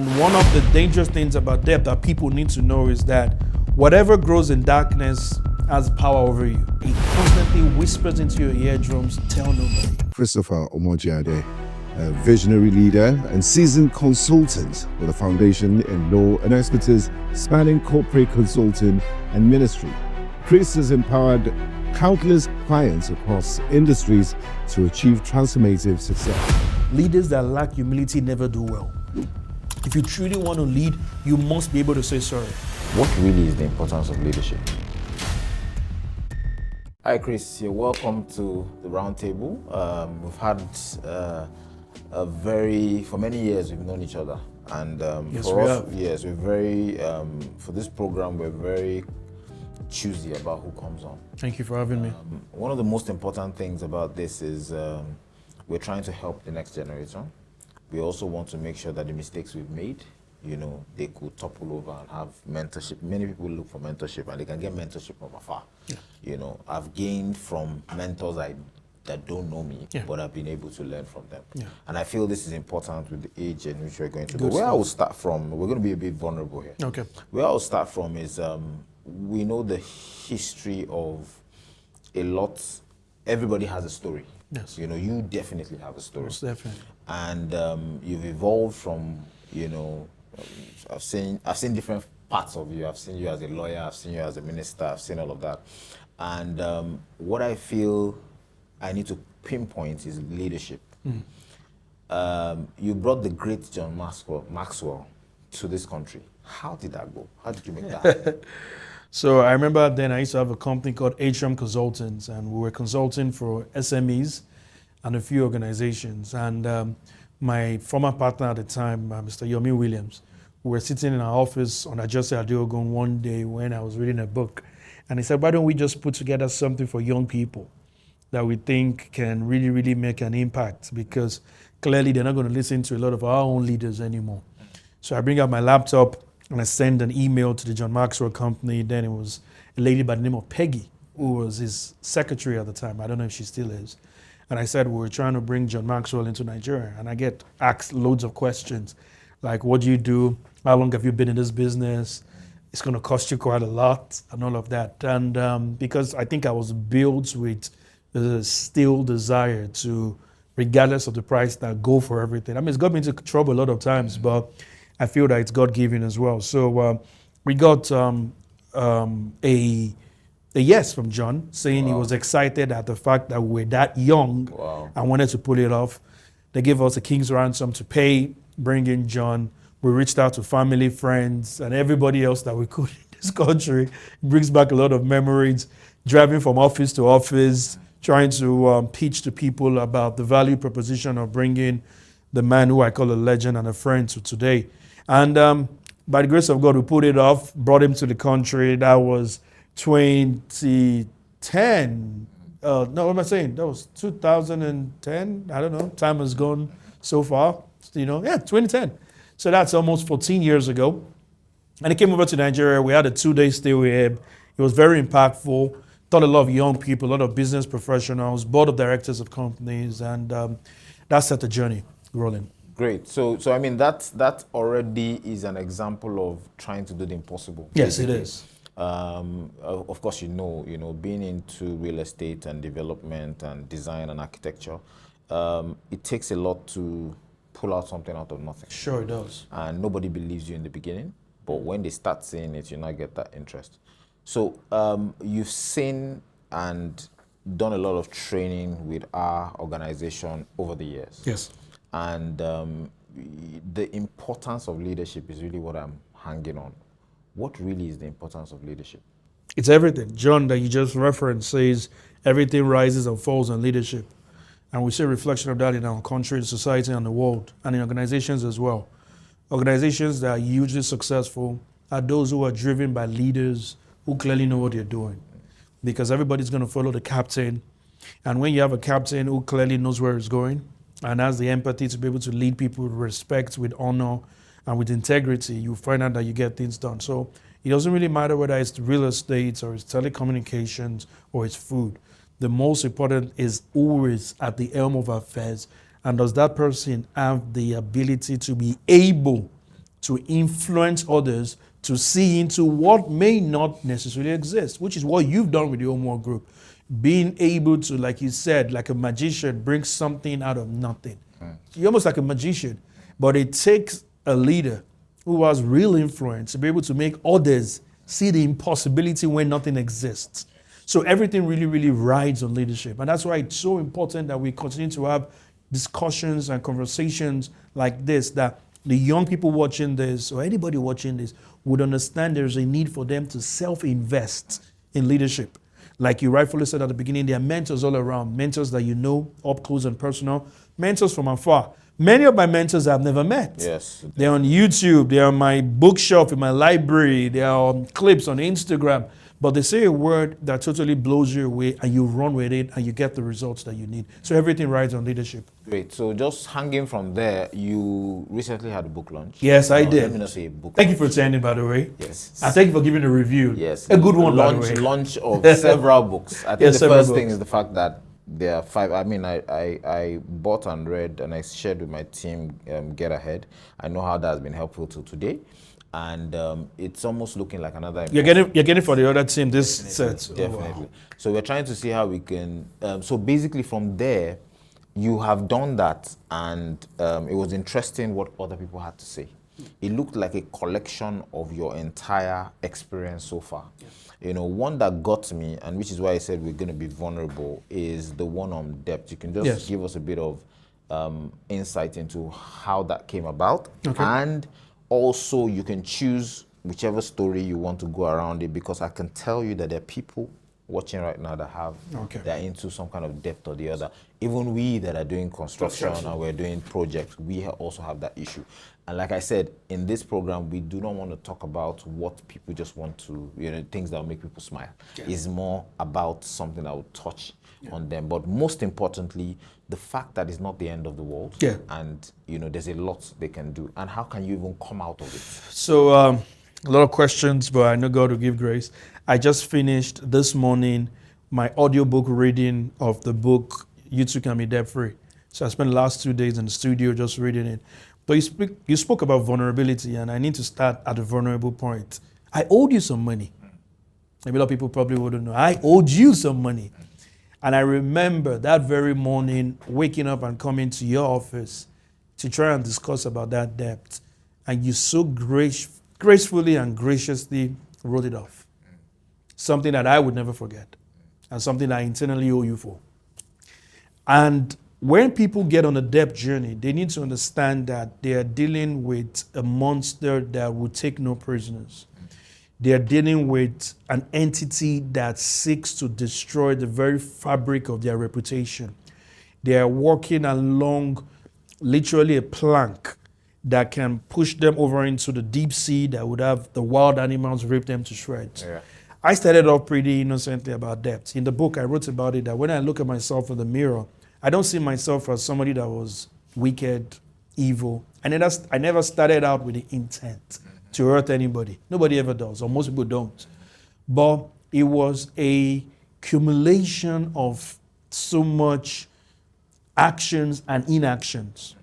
One of the dangerous things about debt that people need to know is that whatever grows in darkness has power over you. It constantly whispers into your eardrums, tell nobody. Christopher Omoijiade, a visionary leader and seasoned consultant with a foundation in law and expertise spanning corporate consulting and ministry. Chris has empowered countless clients across industries to achieve transformative success. Leaders that lack humility never do well. If you truly want to lead, you must be able to say sorry. What really is the importance of leadership? Hi Chris, you're welcome to the RoundTable. We've had for many years we've known each other, and Yes, for we us, have. yes, we're very for this program we're very choosy about who comes on. Thank you for having me. One of the most important things about this is we're trying to help the next generation. We also want to make sure that the mistakes we've made, they could topple over and have mentorship. Many people look for mentorship and they can get mentorship from afar. Yeah. I've gained from mentors that don't know me, Yeah. but I've been able to learn from them. Yeah. And I feel this is important with the age in which we're going to Good go. Where I stuff. will start from, we're going to be a bit vulnerable here. Okay. Where I'll start from is we know the history of a lot. Everybody has a story. Yes. You definitely have a story. Most definitely. And you've evolved from, I've seen different parts of you. I've seen you as a lawyer, I've seen you as a minister, I've seen all of that. And what I feel I need to pinpoint is leadership. You brought the great John Maxwell to this country. How did that go? How did you make that happen? So I remember then I used to have a company called Atrium Consultants, and we were consulting for SMEs and a few organizations. And my former partner at the time, Mr. Yomi Williams, we were sitting in our office on Ajose Adeogun one day when I was reading a book. And he said, why don't we just put together something for young people that we think can really, really make an impact? Because clearly they're not going to listen to a lot of our own leaders anymore. So I bring out my laptop and I send an email to the John Maxwell company. Then it was a lady by the name of Peggy, who was his secretary at the time. I don't know if she still is. And I said, we're trying to bring John Maxwell into Nigeria. And I get asked loads of questions, like, what do you do? How long have you been in this business? It's going to cost you quite a lot and all of that. And because I think I was built with the still desire to, regardless of the price, that go for everything. I mean, it's got me into trouble a lot of times, but I feel that it's God-given as well. So we got a yes from John, saying he was excited at the fact that we were that young and wanted to pull it off. They gave us a king's ransom to pay, bring in John. We reached out to family, friends, and everybody else that we could in this country. It brings back a lot of memories, driving from office to office, trying to pitch to people about the value proposition of bringing the man who I call a legend and a friend to today. And by the grace of God, we put it off, brought him to the country. That was 2010. No, what am I saying? That was 2010. I don't know. Time has gone so far. 2010. So that's almost 14 years ago. And he came over to Nigeria. We had a 2-day stay with him. It was very impactful. Taught a lot of young people, a lot of business professionals, board of directors of companies, and that set the journey rolling. Great. So I mean, that already is an example of trying to do the impossible. Yes, it is. Of course, being into real estate and development and design and architecture, it takes a lot to pull out something out of nothing. Sure it does. And nobody believes you in the beginning, but when they start seeing it, you now get that interest. So you've seen and done a lot of training with our organization over the years. Yes. And the importance of leadership is really what I'm hanging on. What really is the importance of leadership? It's everything. John, that you just referenced, says everything rises and falls on leadership. And we see a reflection of that in our country, society, and the world, and in organizations as well. Organizations that are hugely successful are those who are driven by leaders who clearly know what they're doing. Because everybody's going to follow the captain. And when you have a captain who clearly knows where he's going and has the empathy to be able to lead people with respect, with honor, and with integrity, you find out that you get things done. So it doesn't really matter whether it's real estate or it's telecommunications or it's food. The most important is always at the helm of affairs. And does that person have the ability to be able to influence others to see into what may not necessarily exist, which is what you've done with the Homework Group. Being able to, like you said, like a magician, bring something out of nothing. You're almost like a magician, but it takes a leader who has real influence to be able to make others see the impossibility when nothing exists. So everything really, really rides on leadership. And that's why it's so important that we continue to have discussions and conversations like this, that the young people watching this or anybody watching this would understand there's a need for them to self-invest in leadership. Like you rightfully said at the beginning, there are mentors all around, mentors that you know up close and personal, mentors from afar. Many of my mentors I've never met. Yes. They're on YouTube, they're on my bookshelf in my library, they're on clips on Instagram. But they say a word that totally blows you away and you run with it and you get the results that you need. So everything rides on leadership. Great. So just hanging from there, you recently had a book launch. Yes, I did. Let me not say a book Thank launch. you for attending, by the way. Yes. And thank you for giving a review. Yes. A good one, by the way. Launch of several books. I think Yes, the several first thing books. is the fact that there are 5. I mean, I bought and read and I shared with my team Get Ahead. I know how that has been helpful to today. And it's almost looking like another. You're getting for the other team this set. Definitely. Oh, wow. So we're trying to see how we can. So basically, from there, you have done that, and it was interesting what other people had to say. It looked like a collection of your entire experience so far. Yeah. You know, one that got me, and which is why I said we're going to be vulnerable, is the one on depth. You can just give us a bit of insight into how that came about, and also you can choose whichever story you want to go around it, because I can tell you that there are people watching right now that have they're into some kind of depth or the other. Even we that are doing construction and we're doing projects, we also have that issue. And like I said, in this program, we do not want to talk about what people just want to, you know, things that will make people smile. It's more about something that will touch on them. But most importantly, the fact that it's not the end of the world. And, you know, there's a lot they can do. And how can you even come out of it? So a lot of questions, but I know God will give grace. I just finished this morning my audiobook reading of the book, You Too Can Be Debt Free. So I spent the last 2 days in the studio just reading it. But you spoke about vulnerability, and I need to start at the vulnerable point. I owed you some money. Maybe a lot of people probably wouldn't know. I owed you some money. And I remember that very morning waking up and coming to your office to try and discuss about that debt. And you so gracefully and graciously wrote it off. Something that I would never forget, and something I internally owe you for. And when people get on a debt journey, they need to understand that they are dealing with a monster that will take no prisoners. They are dealing with an entity that seeks to destroy the very fabric of their reputation. They are walking along literally a plank that can push them over into the deep sea that would have the wild animals rip them to shreds. I started off pretty innocently about debt. In the book, I wrote about it that when I look at myself in the mirror, I don't see myself as somebody that was wicked, evil. I never started out with the intent to hurt anybody. Nobody ever does, or most people don't. But it was a accumulation of so much actions and inactions.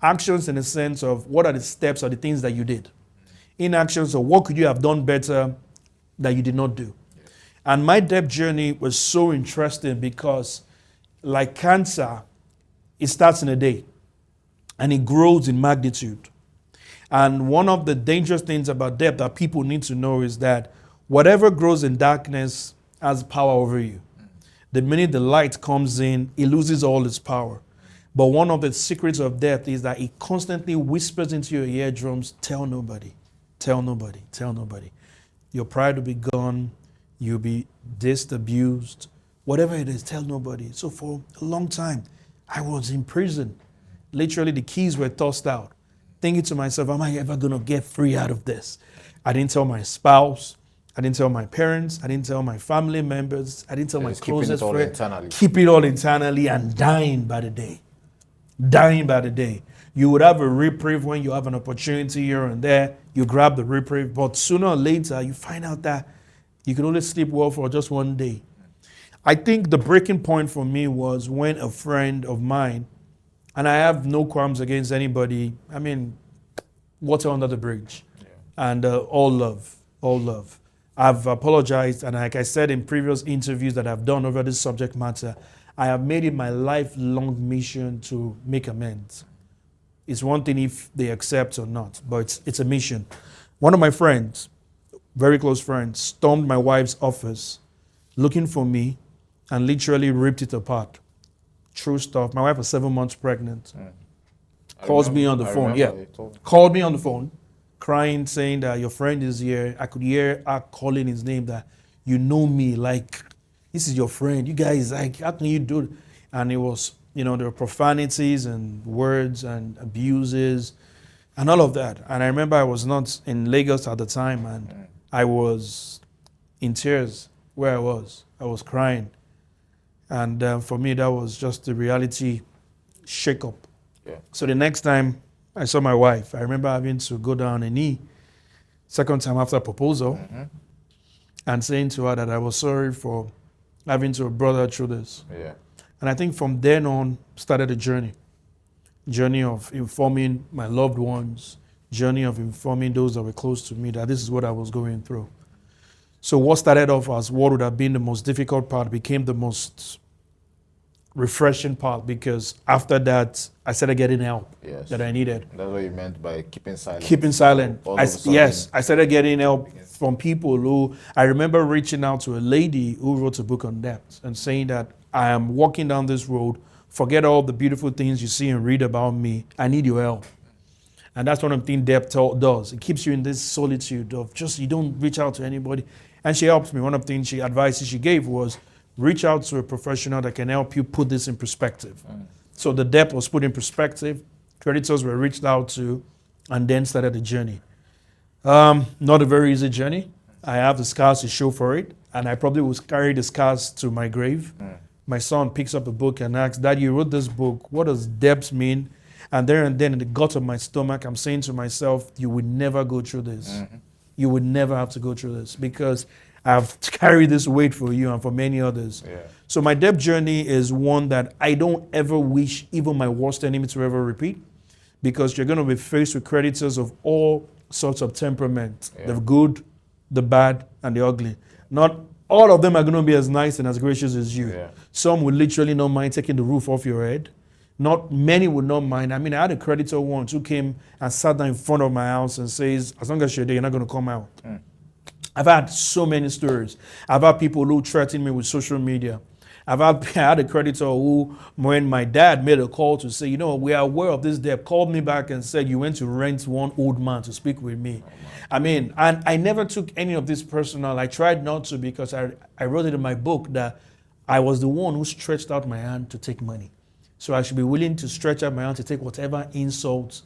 Actions in the sense of what are the steps or the things that you did. Inactions of what could you have done better that you did not do. And my debt journey was so interesting because, like cancer, it starts in a day and it grows in magnitude. And one of the dangerous things about debt that people need to know is that whatever grows in darkness has power over you. The minute the light comes in, it loses all its power. But one of the secrets of death is that it constantly whispers into your eardrums, tell nobody, tell nobody, tell nobody. Your pride will be gone, you'll be dissed, abused, whatever it is, tell nobody. So for a long time, I was in prison. Literally, the keys were tossed out. Thinking to myself, am I ever going to get free out of this? I didn't tell my spouse. I didn't tell my parents. I didn't tell my family members. I didn't tell my closest friend. Keep it all internally and dying by the day. Dying by the day. You would have a reprieve when you have an opportunity here and there. You grab the reprieve. But sooner or later, you find out that you can only sleep well for just one day. I think the breaking point for me was when a friend of mine, and I have no qualms against anybody. I mean, water under the bridge. And all love, all love. I've apologized, and like I said in previous interviews that I've done over this subject matter, I have made it my lifelong mission to make amends. It's one thing if they accept or not, but it's a mission. One of my friends, very close friends, stormed my wife's office looking for me and literally ripped it apart. True stuff. My wife was 7 months pregnant. Calls me on the phone. Yeah. Called me on the phone, crying, saying that your friend is here. I could hear her calling his name, that you know me, like, this is your friend. You guys, like, how can you do it? And it was, there were profanities and words and abuses and all of that. And I remember I was not in Lagos at the time, and I was in tears where I was. I was crying. And for me, that was just the reality shake-up. Yeah. So the next time I saw my wife, I remember having to go down on a knee, second time after proposal, and saying to her that I was sorry for having to brought her through this. Yeah. And I think from then on started a journey of informing my loved ones, journey of informing those that were close to me that this is what I was going through. So what started off as what would have been the most difficult part became the most refreshing part, because after that, I started getting help that I needed. That's what you meant by keeping silent. Keeping silent. I started getting help from people who, I remember reaching out to a lady who wrote a book on debt and saying that I am walking down this road, forget all the beautiful things you see and read about me, I need your help. And that's one of the things debt does. It keeps you in this solitude of just, you don't reach out to anybody. And she helps me. One of the things advices she gave was, reach out to a professional that can help you put this in perspective. So the debt was put in perspective, creditors were reached out to, and then started the journey. Not a very easy journey. I have the scars to show for it, and I probably will carry the scars to my grave. My son picks up a book and asks, Dad, you wrote this book, what does debt mean? And there and then in the gut of my stomach, I'm saying to myself, you would never go through this. You would never have to go through this, because I've carried this weight for you and for many others. Yeah. So my debt journey is one that I don't ever wish even my worst enemy to ever repeat, because you're going to be faced with creditors of all sorts of temperament, the good, the bad, and the ugly. Not all of them are going to be as nice and as gracious as you. Yeah. Some will literally not mind taking the roof off your head. Not many would not mind. I mean, I had a creditor once who came and sat down in front of my house and says, as long as you're there, you're not going to come out. I've had so many stories. I've had people who threaten me with social media. I had a creditor who, when my dad made a call to say, we are aware of this debt, called me back and said, you went to rent one old man to speak with me. I mean, and I never took any of this personal. I tried not to, because I wrote it in my book that I was the one who stretched out my hand to take money. So I should be willing to stretch out my hand to take whatever insults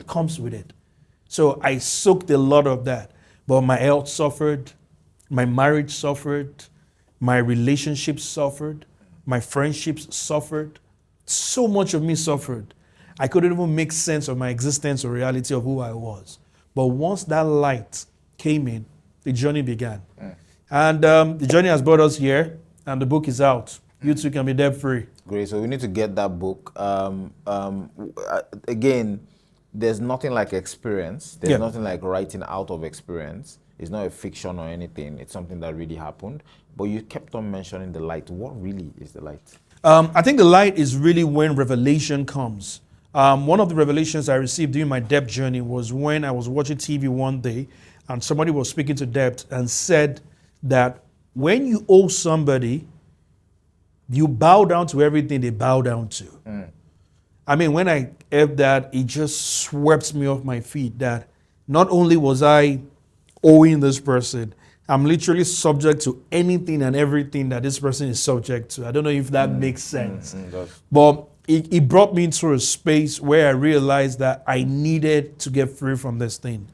comes with it. So I soaked a lot of that. But my health suffered, my marriage suffered, my relationships suffered, my friendships suffered. So much of me suffered. I couldn't even make sense of my existence or reality of who I was. But once that light came in, the journey began. And the journey has brought us here, and the book is out. You too can be debt-free. Great. So we need to get that book. Again, there's nothing like experience. There's nothing like writing out of experience. It's not a fiction or anything. It's something that really happened. But you kept on mentioning the light. What really is the light? I think the light is really when revelation comes. One of the revelations I received during my debt journey was when I was watching TV one day, and somebody was speaking to debt and said that when you owe somebody, you bow down to everything they bow down to. I mean, when I heard that, it just swept me off my feet that not only was I owing this person, I'm literally subject to anything and everything that this person is subject to. I don't know if that makes sense. But it brought me into a space where I realized that I needed to get free from this thing.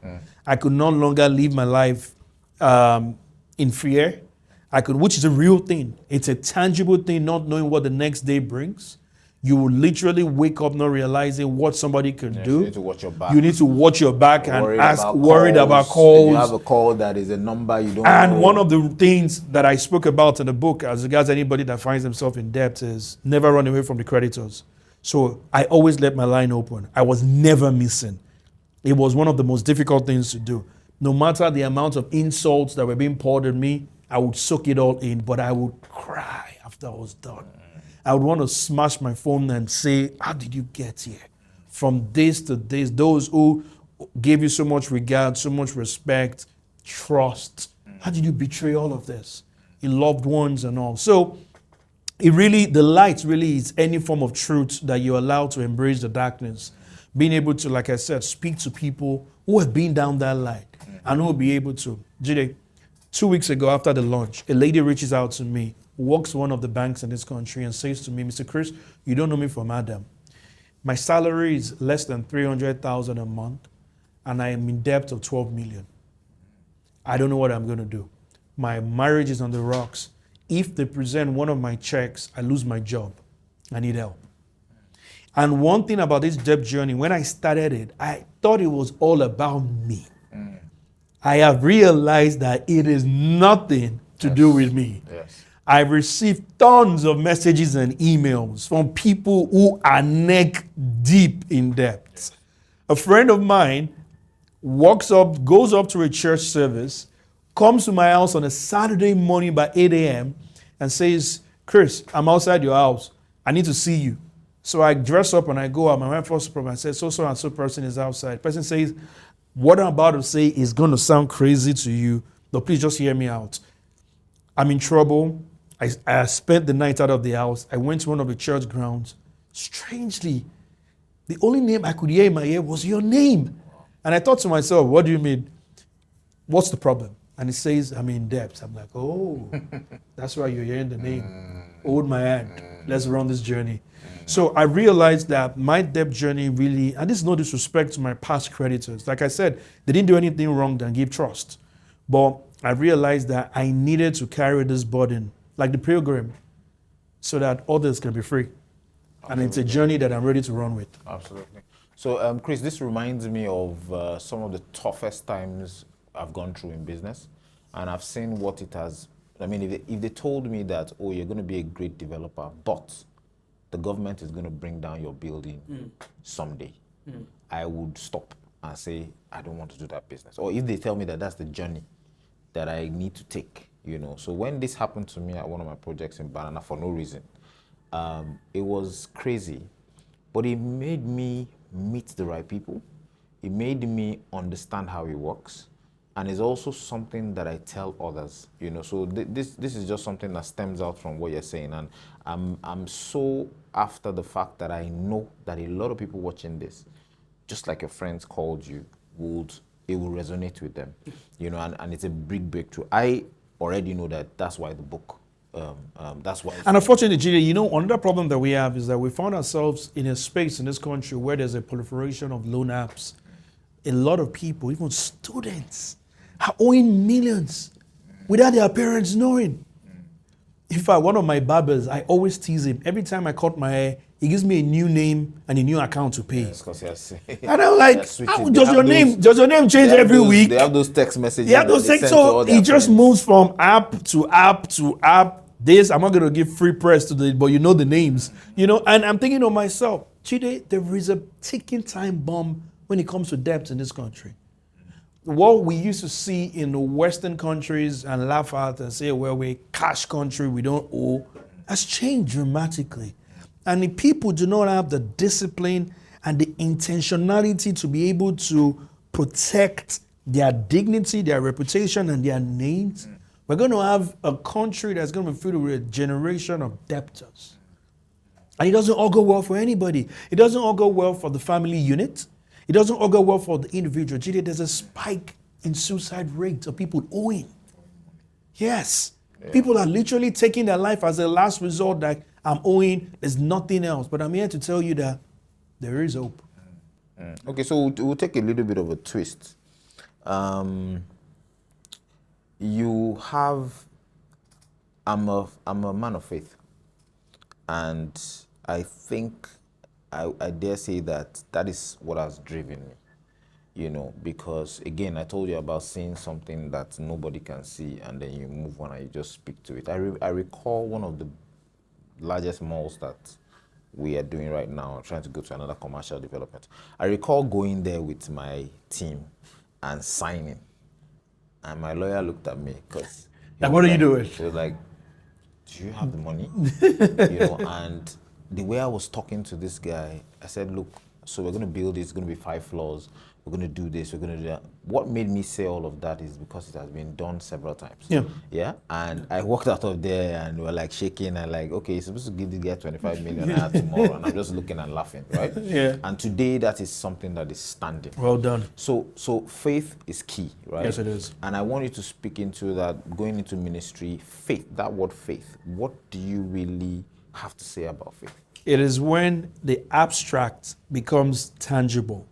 I could no longer live my life in fear. Which is a real thing. It's a tangible thing, not knowing what the next day brings. You will literally wake up not realizing what somebody could do. You need to watch your back. You need to watch your back and worried about calls. If you have a call that is a number you don't know. And one of the things that I spoke about in the book, as regards anybody that finds themselves in debt, is never run away from the creditors. So I always let my line open. I was never missing. It was one of the most difficult things to do. No matter the amount of insults that were being poured at me, I would soak it all in, but I would cry after I was done. I would want to smash my phone and say, how did you get here? From this to this, those who gave you so much regard, so much respect, trust. How did you betray all of this? Your loved ones and all. So the light really is any form of truth that you're allowed to embrace the darkness. Being able to, like I said, speak to people who have been down that light and who will be able to. Jide, 2 weeks ago after the launch, a lady reaches out to me, works one of the banks in this country and says to me, Mr. Chris, you don't know me from Adam. My salary is less than 300,000 a month and I am in debt of 12 million. I don't know what I'm going to do. My marriage is on the rocks. If they present one of my checks, I lose my job. I need help. And one thing about this debt journey, when I started it, I thought it was all about me. I have realized that it is nothing to do with me. Yes. I've received tons of messages and emails from people who are neck deep in debt. A friend of mine goes up to a church service, comes to my house on a Saturday morning by 8 a.m. and says, Chris, I'm outside your house. I need to see you. So I dress up and I go out. My wife first problem. I said, so and so person is outside. The person says, what I'm about to say is going to sound crazy to you, but please just hear me out. I'm in trouble. I spent the night out of the house. I went to one of the church grounds. Strangely, the only name I could hear in my ear was your name. And I thought to myself, what do you mean? What's the problem? And it says, I'm in debt. I'm like, oh, that's why you're hearing the name. Hold my hand. Let's run this journey. So I realized that my debt journey really, and this is no disrespect to my past creditors. Like I said, they didn't do anything wrong than give trust. But I realized that I needed to carry this burden, like the pilgrim, so that others can be free. Absolutely. And it's a journey that I'm ready to run with. Absolutely. So, Chris, this reminds me of some of the toughest times I've gone through in business. And I've seen what it has. I mean, if they told me that, oh, you're going to be a great developer, but the government is going to bring down your building someday, I would stop and say, I don't want to do that business. Or if they tell me that that's the journey that I need to take, you know. So when this happened to me at one of my projects in Banana for no reason, it was crazy, but it made me meet the right people. It made me understand how it works. And it's also something that I tell others, you know. So this is just something that stems out from what you're saying. And I'm so after the fact that I know that a lot of people watching this, just like your friends called you, it will resonate with them, you know. And it's a big breakthrough. I already know that's why the book. That's why. And unfortunately, Jide, you know, another problem that we have is that we found ourselves in a space in this country where there's a proliferation of loan apps. A lot of people, even students, are owing millions without their parents knowing. In fact, one of my barbers, I always tease him. Every time I cut my hair, he gives me a new name and a new account to pay. Yes, because and I'm like, does your name change every week? They have those text messages. Yeah, those text. So he just moves from app to app to app. This, I'm not going to give free press to the, but you know the names. You know, and I'm thinking to myself, Jide, there is a ticking time bomb when it comes to debt in this country. What we used to see in the Western countries and laugh at and say, well, we're a cash country, we don't owe, has changed dramatically. And the people do not have the discipline and the intentionality to be able to protect their dignity, their reputation, and their names. We're going to have a country that's going to be filled with a generation of debtors. And it doesn't all go well for anybody. It doesn't all go well for the family unit. It doesn't all go well for the individual. Jide, there's a spike in suicide rates of people owing. Yes. Yeah. People are literally taking their life as a last resort, that I'm owing, there's nothing else. But I'm here to tell you that there is hope. Okay, so we'll take a little bit of a twist. You have, I'm a man of faith. And I think I dare say that is what has driven me, you know, because again, I told you about seeing something that nobody can see and then you move on and you just speak to it. I recall one of the largest malls that we are doing right now, trying to go to another commercial development. I recall going there with my team and signing. And my lawyer looked at me because... Like, what are you doing? He was like, do you have the money? And the way I was talking to this guy, I said, look, so we're going to build this, it's going to be 5 floors. We're going to do this, we're going to do that. What made me say all of that is because it has been done several times. Yeah. And I walked out of there and we were like shaking and like, okay, you're supposed to give this guy 25 million tomorrow. And I'm just looking and laughing, right? Yeah. And today that is something that is standing. Well done. So faith is key, right? Yes, it is. And I want you to speak into that, going into ministry, faith, that word faith. What do you really have to say about faith? It is when the abstract becomes tangible.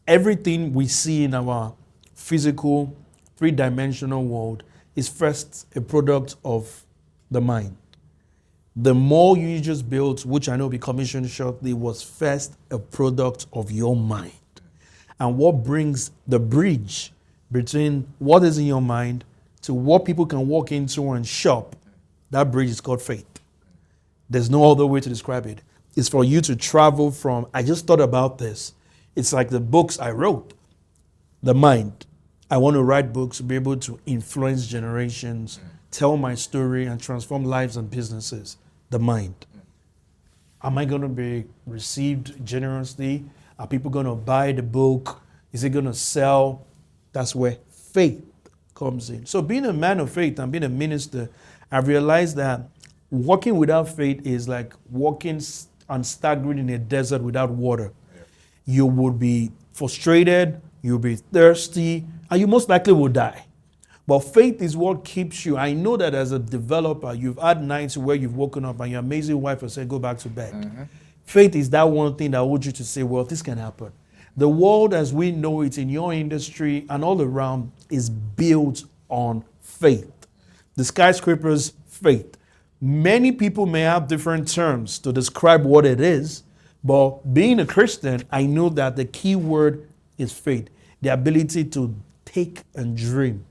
Everything we see in our physical, three-dimensional world is first a product of the mind. The more you just built, which I know will be commissioned shortly, was first a product of your mind. And what brings the bridge between what is in your mind to what people can walk into and shop, that bridge is called faith. There's no other way to describe it. It's for you to travel from, I just thought about this. It's like the books I wrote, the mind. I want to write books, be able to influence generations, tell my story, and transform lives and businesses. The mind. Am I going to be received generously? Are people going to buy the book? Is it going to sell? That's where faith comes in. So being a man of faith and being a minister, I've realized that walking without faith is like walking and staggering in a desert without water. You would be frustrated, you'll be thirsty, and you most likely will die. But faith is what keeps you. I know that as a developer, you've had nights where you've woken up and your amazing wife has said, go back to bed. Mm-hmm. Faith is that one thing that holds you to say, well, this can happen. The world as we know it in your industry and all around is built on faith. The skyscrapers, faith. Many people may have different terms to describe what it is, but being a Christian, I know that the key word is faith. The ability to take and dream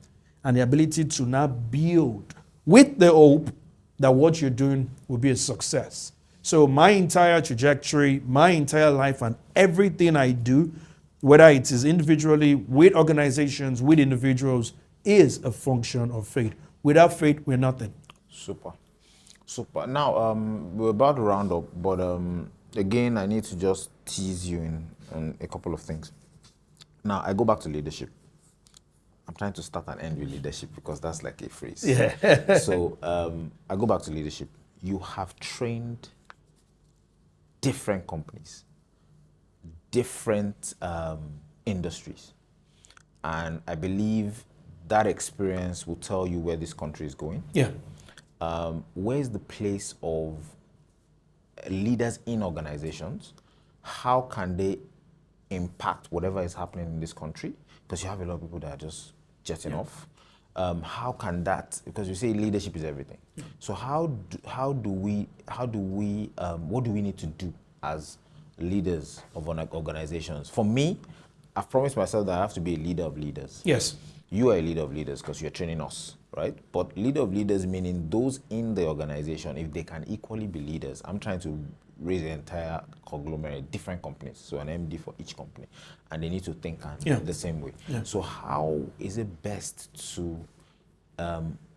and the ability to now build with the hope that what you're doing will be a success. So my entire trajectory, my entire life and everything I do, whether it is individually, with organizations, with individuals, is a function of faith. Without faith, we're nothing. Super. Now, we're about to round up, but again, I need to just tease you in a couple of things. Now, I go back to leadership. I'm trying to start and end with leadership because that's like a phrase. Yeah. So I go back to leadership. You have trained different companies, different industries. And I believe that experience will tell you where this country is going. Yeah. Where is the place of leaders in organizations? How can they impact whatever is happening in this country? Because you have a lot of people that are just jetting off. How can that? Because you say leadership is everything. Yeah. So what do we need to do as leaders of organizations? For me, I've promised myself that I have to be a leader of leaders. Yes. You are a leader of leaders because you're training us, right? But leader of leaders meaning those in the organization, if they can equally be leaders. I'm trying to raise the entire conglomerate, different companies, so an MD for each company, and they need to think the same way. Yeah. So how is it best to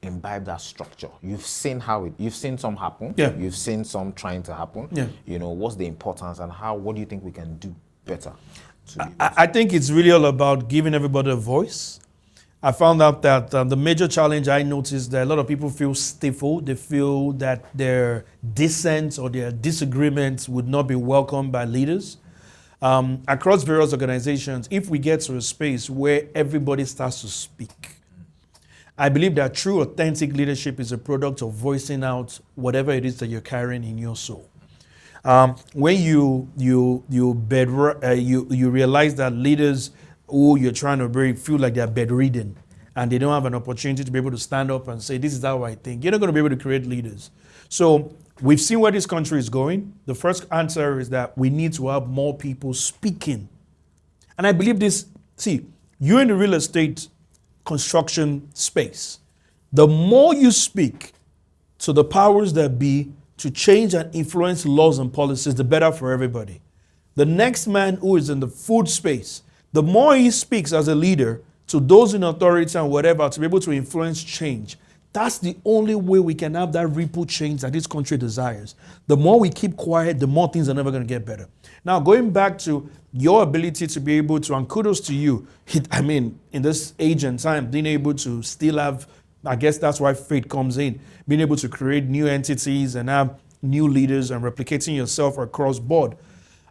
imbibe that structure? You've seen you've seen some happen. Yeah. You've seen some trying to happen. Yeah. You know, what's the importance and what do you think we can do better? I think it's really all about giving everybody a voice. I found out that the major challenge I noticed that a lot of people feel stifled. They feel that their dissent or their disagreements would not be welcomed by leaders. Across various organizations, if we get to a space where everybody starts to speak, I believe that true authentic leadership is a product of voicing out whatever it is that you're carrying in your soul. When you realize that leaders who you're trying to bring feel like they're bedridden and they don't have an opportunity to be able to stand up and say, this is how I think, you're not going to be able to create leaders. So we've seen where this country is going. The first answer is that we need to have more people speaking. And I believe this, you're in the real estate construction space. The more you speak to the powers that be, to change and influence laws and policies, the better for everybody. The next man who is in the food space, the more he speaks as a leader to those in authority and whatever to be able to influence change, that's the only way we can have that ripple change that this country desires. The more we keep quiet, the more things are never going to get better. Now, going back to your ability to be able to, and kudos to you, in this age and time, being able to still have, I guess that's why faith comes in, being able to create new entities and have new leaders and replicating yourself across board.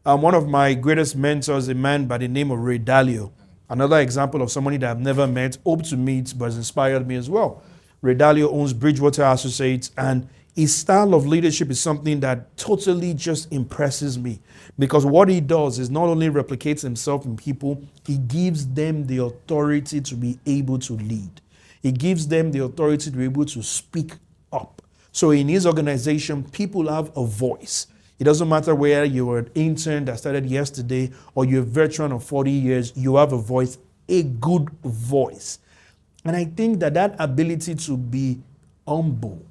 One of my greatest mentors, a man by the name of Ray Dalio, another example of somebody that I've never met, hope to meet, but has inspired me as well. Ray Dalio owns Bridgewater Associates, and his style of leadership is something that totally just impresses me, because what he does is not only replicates himself in people, he gives them the authority to be able to lead. He gives them the authority to be able to speak up. So in his organization, people have a voice. It doesn't matter whether you're an intern that started yesterday or you're a veteran of 40 years, you have a voice, a good voice. And I think that ability to be humble,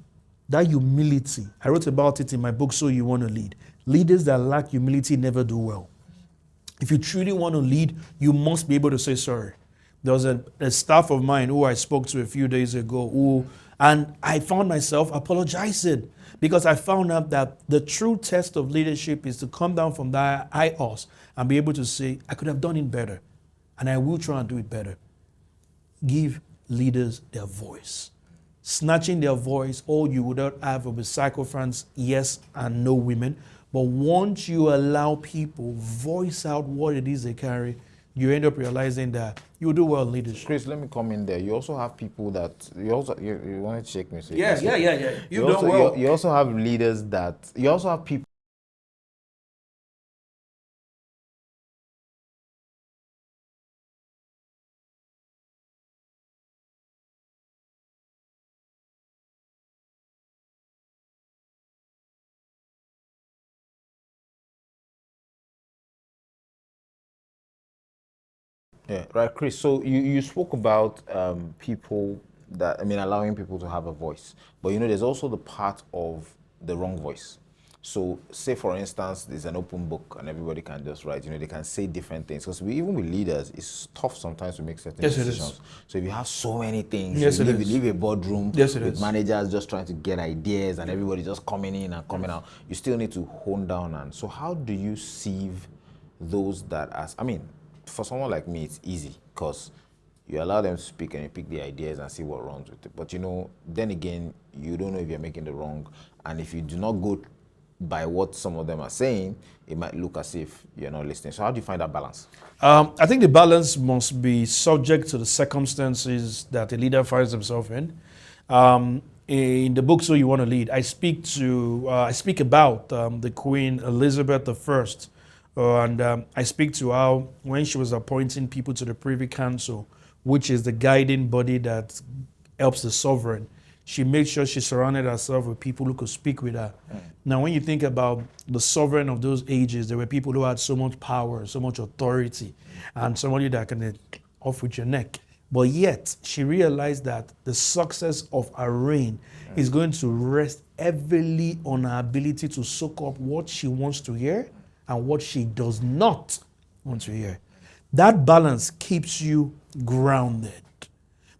that humility, I wrote about it in my book, So You Want to Lead. Leaders that lack humility never do well. If you truly want to lead, you must be able to say sorry. There was a staff of mine who I spoke to a few days ago, and I found myself apologizing because I found out that the true test of leadership is to come down from that high horse and be able to say, I could have done it better, and I will try and do it better. Give leaders their voice. Snatching their voice, all you would not have will be sycophants, yes and no women. But once you allow people voice out what it is they carry, you end up realizing that you do well in leadership. Chris, let me come in there. You also have people that you want to check me. So Yeah. You also have leaders that you also have people. Yeah, right, Chris. So you spoke about people that, allowing people to have a voice. But there's also the part of the wrong voice. So say, for instance, there's an open book and everybody can just write, they can say different things. Because even with leaders, it's tough sometimes to make certain decisions. So if you have so many things, you leave a boardroom with managers just trying to get ideas and everybody just coming in and coming out, you still need to hone down. And so how do you sieve those that for someone like me, it's easy because you allow them to speak and you pick the ideas and see what runs with it. But then again, you don't know if you're making the wrong. And if you do not go by what some of them are saying, it might look as if you're not listening. So how do you find that balance? I think the balance must be subject to the circumstances that a leader finds himself in. In the book, So You Want to Lead, I speak about the Queen Elizabeth I. And I speak to how when she was appointing people to the Privy Council, which is the guiding body that helps the sovereign, she made sure she surrounded herself with people who could speak with her. Now, when you think about the sovereign of those ages, there were people who had so much power, so much authority, and somebody that can off with your neck. But yet, she realized that the success of her reign is going to rest heavily on her ability to soak up what she wants to hear and what she does not want to hear. That balance keeps you grounded.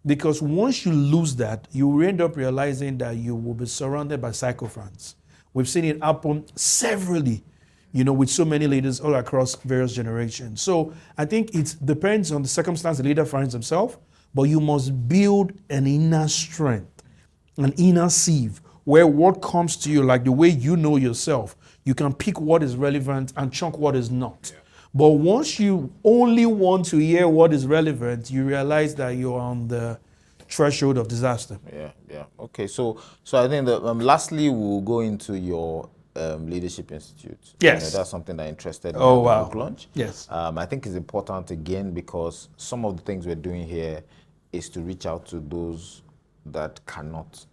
Because once you lose that, you will end up realizing that you will be surrounded by sycophants. We've seen it happen severally, with so many leaders all across various generations. So I think it depends on the circumstance the leader finds himself, but you must build an inner strength, an inner sieve, where what comes to you, like the way you know yourself, you can pick what is relevant and chunk what is not. Yeah. But once you only want to hear what is relevant, you realize that you're on the threshold of disaster. Yeah. Okay, so I think that lastly, we'll go into your Leadership Institute. Yes. That's something that interested me. Oh, wow. Book launch. Yes. I think it's important, again, because some of the things we're doing here is to reach out to those that cannot.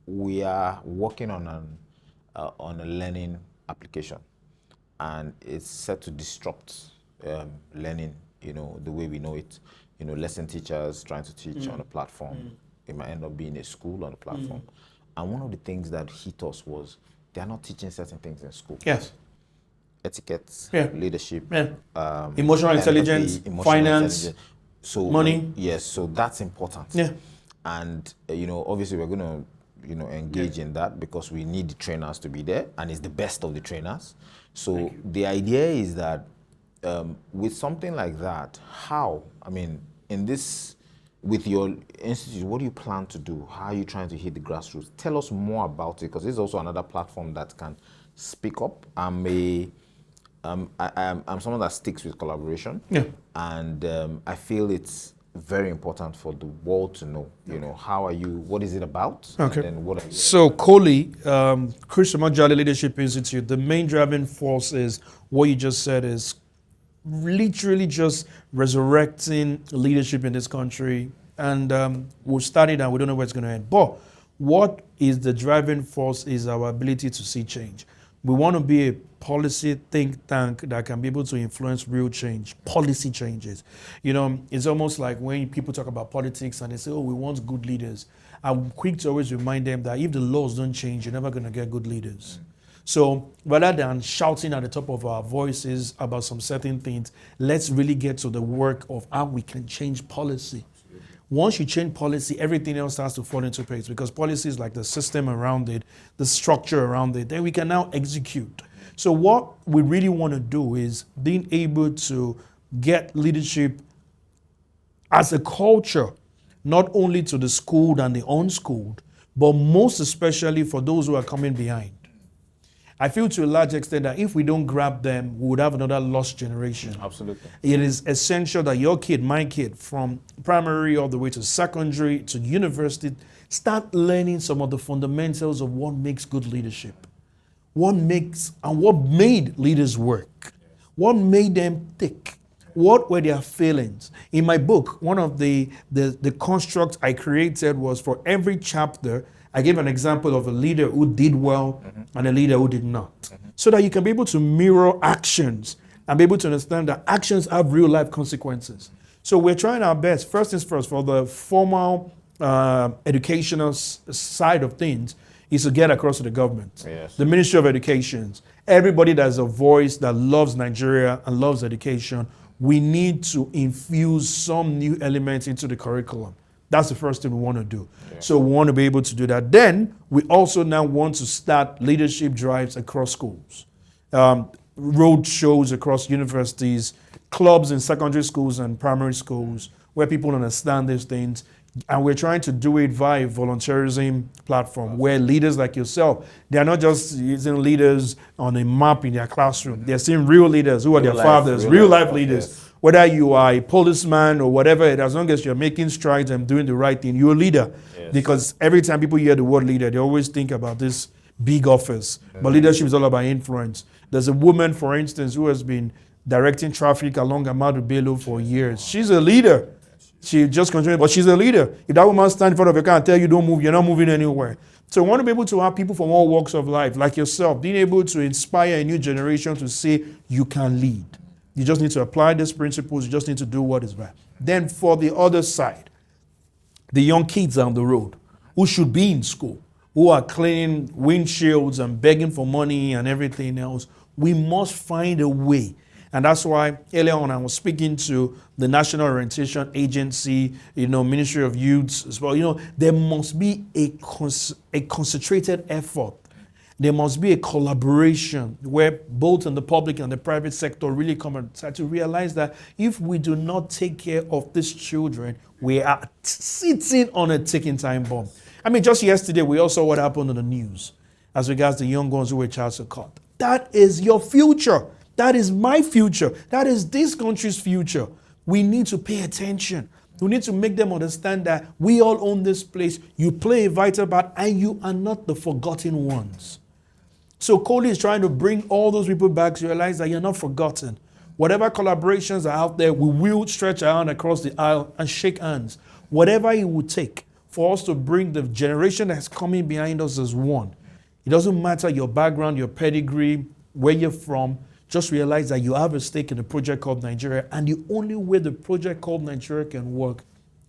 We are working on a learning application, and it's set to disrupt learning, the way we know it. Lesson teachers trying to teach on a platform. It might end up being a school on a platform. And one of the things that hit us was they are not teaching certain things in school. Yes. Etiquette, Yeah. leadership, Yeah. empathy, Emotional intelligence, finance, intelligence. So money. Yes, so that's important. Yeah. And obviously we're going to engage in that because we need the trainers to be there, and it's the best of the trainers. So the idea is that with something like that, with your institute, what do you plan to do? How are you trying to hit the grassroots? Tell us more about it, because this is also another platform that can speak up. I'm someone that sticks with collaboration, and I feel it's very important for the world to know. How are you? What is it about? Okay. And then what are you? So COLI, Chris Omoijiade Leadership Institute, the main driving force is what you just said, is literally just resurrecting leadership in this country. And we've started and we don't know where it's going to end. But what is the driving force is our ability to see change. We want to be a policy think tank that can be able to influence real change, policy changes. It's almost like when people talk about politics and they say, oh, we want good leaders. I'm quick to always remind them that if the laws don't change, you're never going to get good leaders. So rather than shouting at the top of our voices about some certain things, let's really get to the work of how we can change policy. Once you change policy, everything else starts to fall into place, because policy is like the system around it, the structure around it. Then we can now execute. So what we really want to do is being able to get leadership as a culture, not only to the schooled and the unschooled, but most especially for those who are coming behind. I feel to a large extent that if we don't grab them, we would have another lost generation. Absolutely. It is essential that your kid, my kid, from primary all the way to secondary to university, start learning some of the fundamentals of what makes good leadership. What made leaders work. What made them tick. What were their failings? In my book, one of the constructs I created was, for every chapter, I gave an example of a leader who did well and a leader who did not. So that you can be able to mirror actions and be able to understand that actions have real life consequences. So we're trying our best, first things first, for the formal educational side of things, is to get across to the government, the Ministry of Education, everybody that's a voice that loves Nigeria and loves education. We need to infuse some new elements into the curriculum. That's the first thing we want to do. So we want to be able to do that. Then we also now want to start leadership drives across schools, road shows across universities, clubs in secondary schools and primary schools, where people understand these things. And we're trying to do it via volunteerism platform, where leaders like yourself, they're not just using leaders on a map in their classroom. They're seeing real leaders who are their fathers, real life leaders. Whether you are a policeman or whatever, as long as you're making strides and doing the right thing, you're a leader. Because every time people hear the word leader, they always think about this big office. But leadership is all about influence. There's a woman, for instance, who has been directing traffic along Amadu Bello for years. She's a leader. She just continues, but she's a leader. If that woman stands in front of your car and tell you don't move, you're not moving anywhere. So we want to be able to have people from all walks of life, like yourself, being able to inspire a new generation to say you can lead. You just need to apply these principles. You just need to do what is right. Then for the other side, the young kids on the road who should be in school, who are cleaning windshields and begging for money and everything else, we must find a way. And that's why earlier on I was speaking to the National Orientation Agency, Ministry of Youth as well. There must be a concentrated effort. There must be a collaboration where both in the public and the private sector really come and start to realize that if we do not take care of these children, we are sitting on a ticking time bomb. Just yesterday, we also saw what happened on the news as regards the young ones who were child support. That is your future. That is my future. That is this country's future. We need to pay attention. We need to make them understand that we all own this place. You play a vital part and you are not the forgotten ones. So COLI is trying to bring all those people back to realize that you're not forgotten. Whatever collaborations are out there, we will stretch our hand across the aisle and shake hands. Whatever it will take for us to bring the generation that's coming behind us as one. It doesn't matter your background, your pedigree, where you're from. Just realize that you have a stake in a project called Nigeria, and the only way the project called Nigeria can work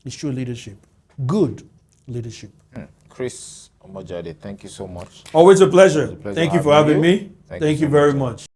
is through leadership. Good leadership. Chris Omoijiade, thank you so much. Always a pleasure. It was a pleasure Thank you for having having you. me. Thank you Thank you so very much, sir. much.